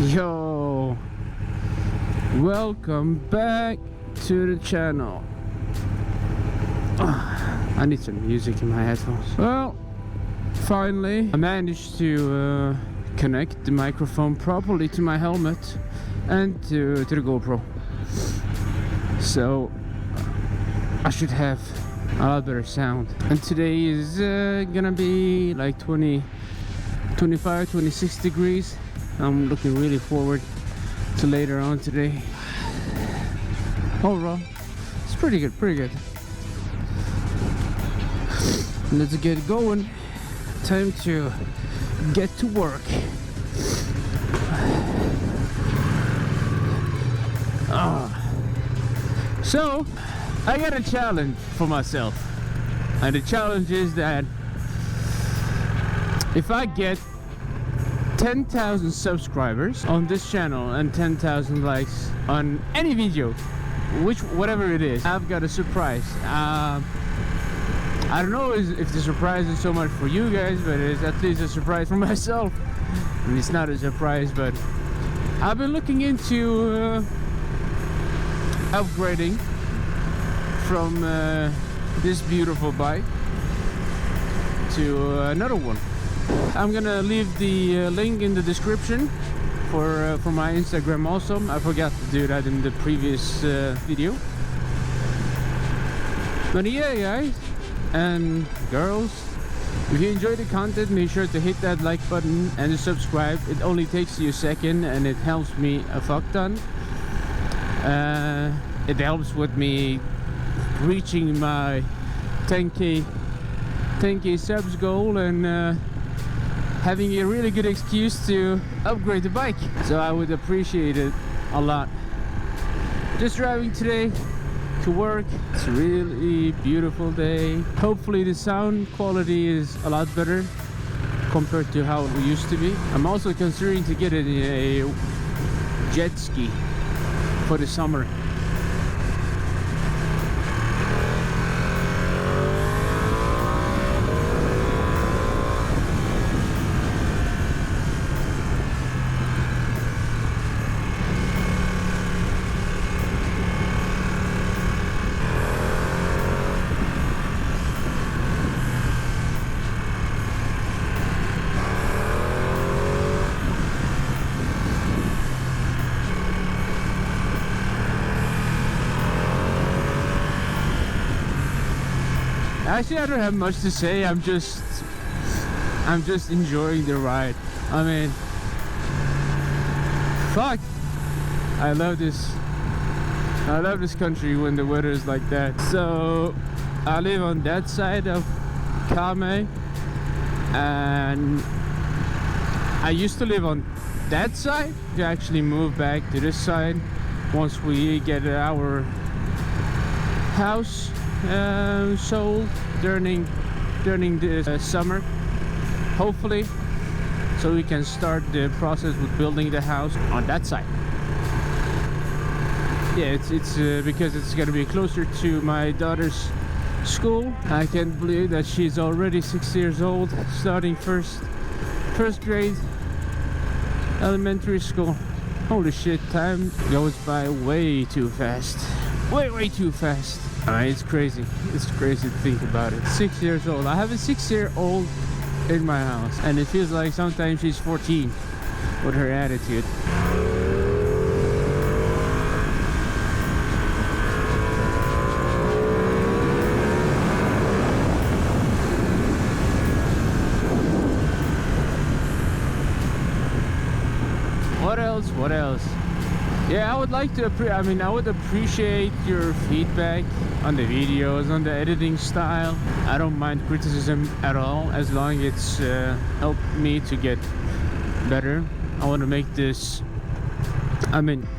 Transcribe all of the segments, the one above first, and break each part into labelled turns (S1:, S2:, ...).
S1: Yo, welcome back to the channel. I need some music in my headphones. Well, finally I managed to connect the microphone properly to my helmet and to the GoPro, so I should have a lot better sound. And today is gonna be like 25, 26 degrees. I'm looking really forward to later on today. Overall, it's pretty good, Let's get going. Time to get to work. So, I got a challenge for myself. And the challenge is that if I get 10,000 subscribers on this channel and 10,000 likes on any video, whatever it is, I've got a surprise. I don't know if the surprise is so much for you guys, but it's at least a surprise for myself. And it's not a surprise, but I've been looking into upgrading from this beautiful bike to another one. I'm gonna leave the link in the description for my Instagram also. I forgot to do that in the previous video. But yeah, guys and girls, if you enjoy the content, make sure to hit that like button and to subscribe. It only takes you a second and it helps me a fuck ton. It helps with me reaching my 10k subs goal and having a really good excuse to upgrade the bike. So I would appreciate it a lot. Just driving today to work. It's a really beautiful day. Hopefully the sound quality is a lot better compared to how it used to be. I'm also considering to get a jet ski for the summer. Actually, I don't have much to say. I'm just enjoying the ride. I mean, fuck, I love this country when the weather is like that. So I live on that side of Kame, and I used to live on that side. To actually move back to this side once we get our house sold during the summer, hopefully, so we can start the process with building the house on that side. Yeah, it's because it's gonna be closer to my daughter's school. I can't believe that she's already 6 years old, starting first grade elementary school. Holy shit, time goes by way too fast. Way too fast. It's crazy. It's crazy to think about it. 6 years old. I have a 6-year-old in my house, and it feels like sometimes she's 14 with her attitude. What else? Yeah, I would like to I would appreciate your feedback on the videos, on the editing style. I don't mind criticism at all, as long as it's helped me to get better. I want to make this,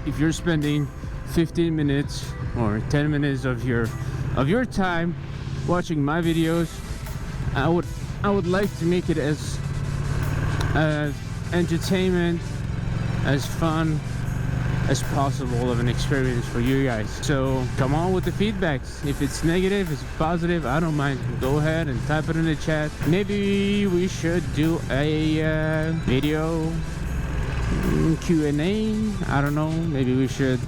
S1: if you're spending 15 minutes or 10 minutes of your time watching my videos, I would like to make it as entertainment, as fun as possible of an experience for you guys. So come on with the feedbacks. If it's negative, if it's positive, I don't mind. Go ahead and type it in the chat. Maybe we should do a video Q&A. I don't know, maybe we should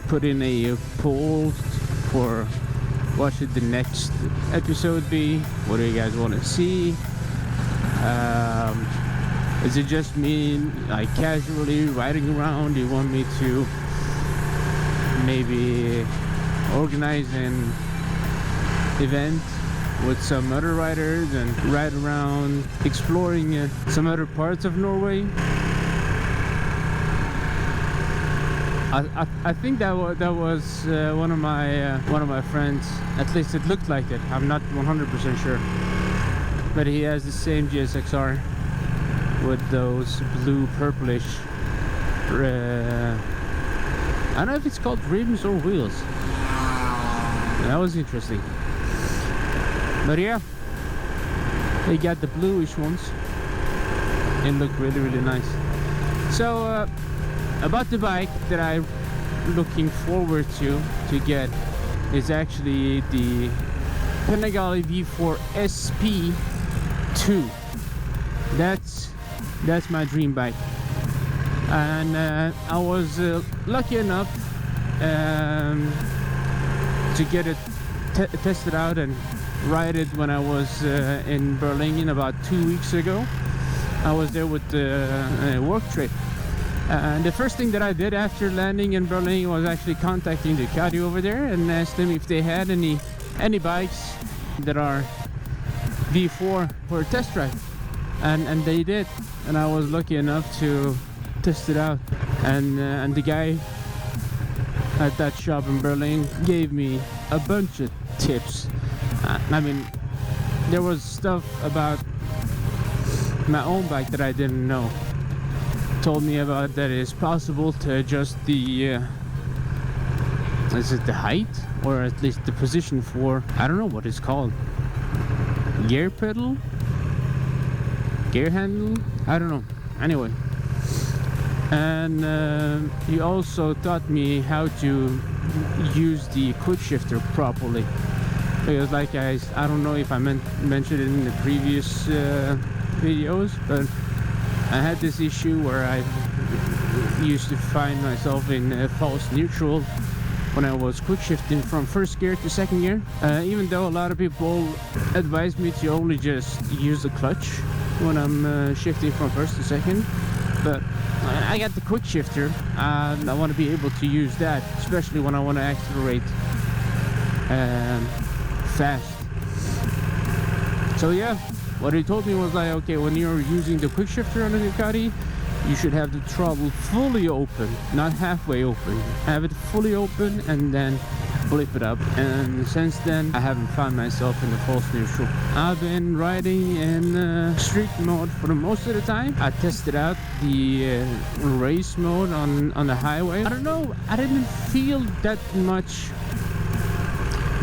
S1: put in a poll for what should the next episode be. What do you guys want to see? Is it just me like casually riding around? Do you want me to maybe organize an event with some other riders and ride around exploring some other parts of Norway? I think that was one of my friends. At least it looked like it. I'm not 100% sure, but he has the same GSXR with those blue purplish. I don't know if it's called rims or wheels. That was interesting. But yeah, they got the bluish ones. It looked really, really nice. So about the bike that I'm looking forward to get is actually the Panigale V4 SP2. That's my dream bike, and I was lucky enough to get it tested out and ride it when I was in Berlin about 2 weeks ago. I was there with a work trip, and the first thing that I did after landing in Berlin was actually contacting Ducati over there and asked them if they had any bikes that are V4 for a test drive, and they did, and I was lucky enough to test it out, and the guy at that shop in Berlin gave me a bunch of tips. I mean, there was stuff about my own bike that I didn't know. Told me about that it's possible to adjust the is it the height, or at least the position for, I don't know what it's called, gear pedal, gear handle, I don't know. Anyway, and he also taught me how to use the quick shifter properly, because like I don't know if I mentioned it in the previous videos, but I had this issue where I used to find myself in false neutral when I was quick shifting from first gear to second gear, even though a lot of people advise me to only just use the clutch when I'm shifting from first to second. But I got the quick shifter, and I want to be able to use that, especially when I want to accelerate fast. So yeah, what he told me was like, okay, when you're using the quick shifter on the Ducati, you should have the throttle fully open, not halfway open. Have it fully open and then flip it up. And since then, I haven't found myself in the false neutral. I've been riding in street mode for the most of the time. I tested out the race mode on the highway. I don't know, I didn't feel that much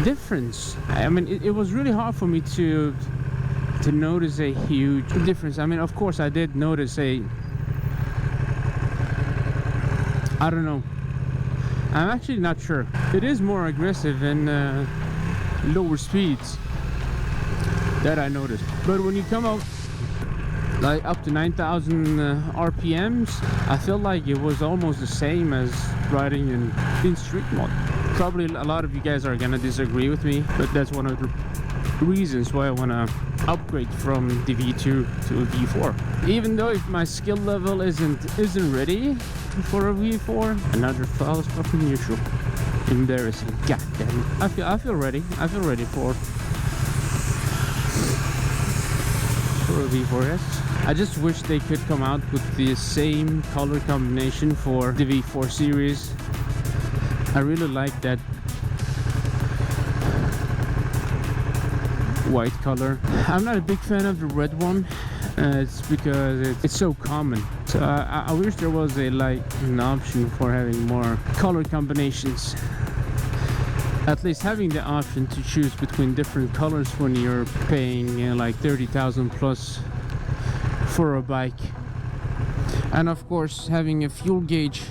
S1: difference. I mean, it was really hard for me to notice a huge difference. I mean, of course I did notice I don't know, I'm actually not sure. It is more aggressive in lower speeds that I noticed, but when you come out like up to 9,000 RPMs, I feel like it was almost the same as riding in street mode. Probably a lot of you guys are gonna disagree with me, but that's one of the reasons why I want to upgrade from the V2 to a V4. Even though if my skill level isn't ready for a V4, another false fucking neutral. Embarrassing. God damn it. I feel ready. I feel ready for a V4S. I just wish they could come out with the same color combination for the V4 series. I really like that white color. I'm not a big fan of the red one. It's because it's so common. So I wish there was an option for having more color combinations. At least having the option to choose between different colors when you're paying like 30,000 plus for a bike. And of course having a fuel gauge,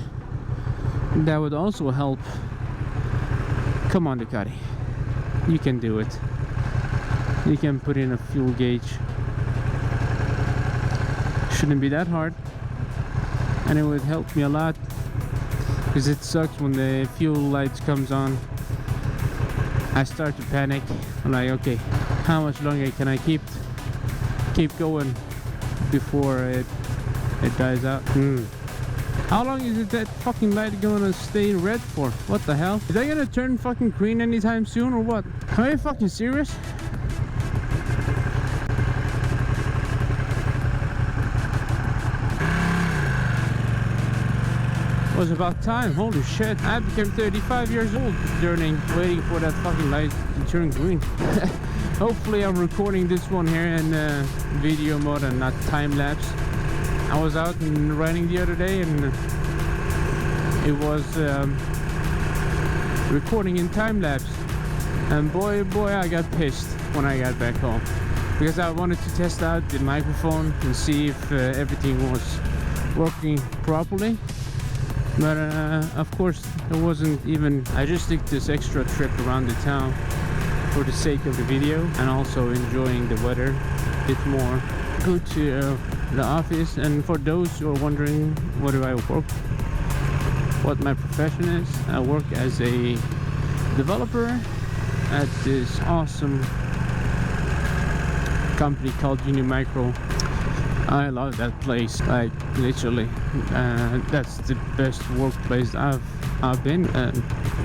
S1: that would also help. Come on, Ducati, you can do it. You can put in a fuel gauge. Shouldn't be that hard, and it would help me a lot, because it sucks when the fuel lights comes on. I start to panic. I'm like, okay, how much longer can I keep going before it dies out? How long is that fucking light gonna stay red for? What the hell? Is that gonna turn fucking green anytime soon or what? Are you fucking serious? It was about time. Holy shit, I became 35 years old waiting for that fucking light to turn green. Hopefully I'm recording this one here in video mode and not time-lapse. I was out and riding the other day and it was recording in time-lapse, and boy I got pissed when I got back home, because I wanted to test out the microphone and see if everything was working properly. But of course it wasn't even. I just took this extra trip around the town for the sake of the video and also enjoying the weather a bit more. Go to the office, and for those who are wondering what do I work, what my profession is, I work as a developer at this awesome company called Micro. I love that place, like literally. That's the best workplace I've been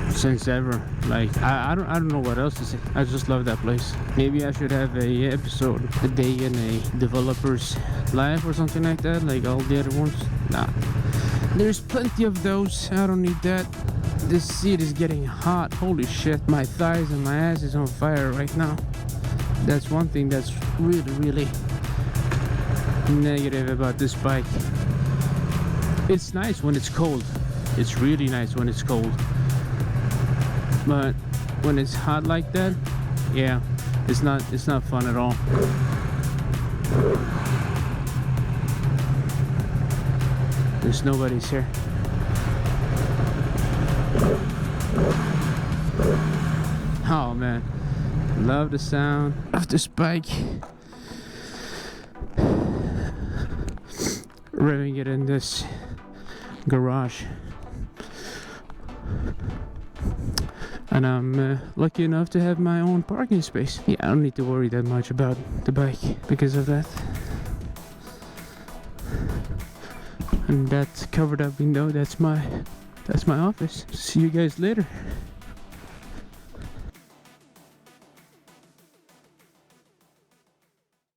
S1: since ever. Like I don't know what else to say. I just love that place. Maybe I should have a episode, a day in a developer's life or something like that, like all the other ones. Nah, there's plenty of those. I don't need that. This seat is getting hot. Holy shit, my thighs and my ass is on fire right now. That's one thing that's really negative about this bike. It's nice when it's cold. It's really nice when it's cold. But when it's hot like that, yeah, it's not fun at all. There's nobody's here. Oh man, love the sound of this bike. Revving it in this garage, and I'm lucky enough to have my own parking space. Yeah, I don't need to worry that much about the bike because of that. And that covered up window, that's my office. See you guys later.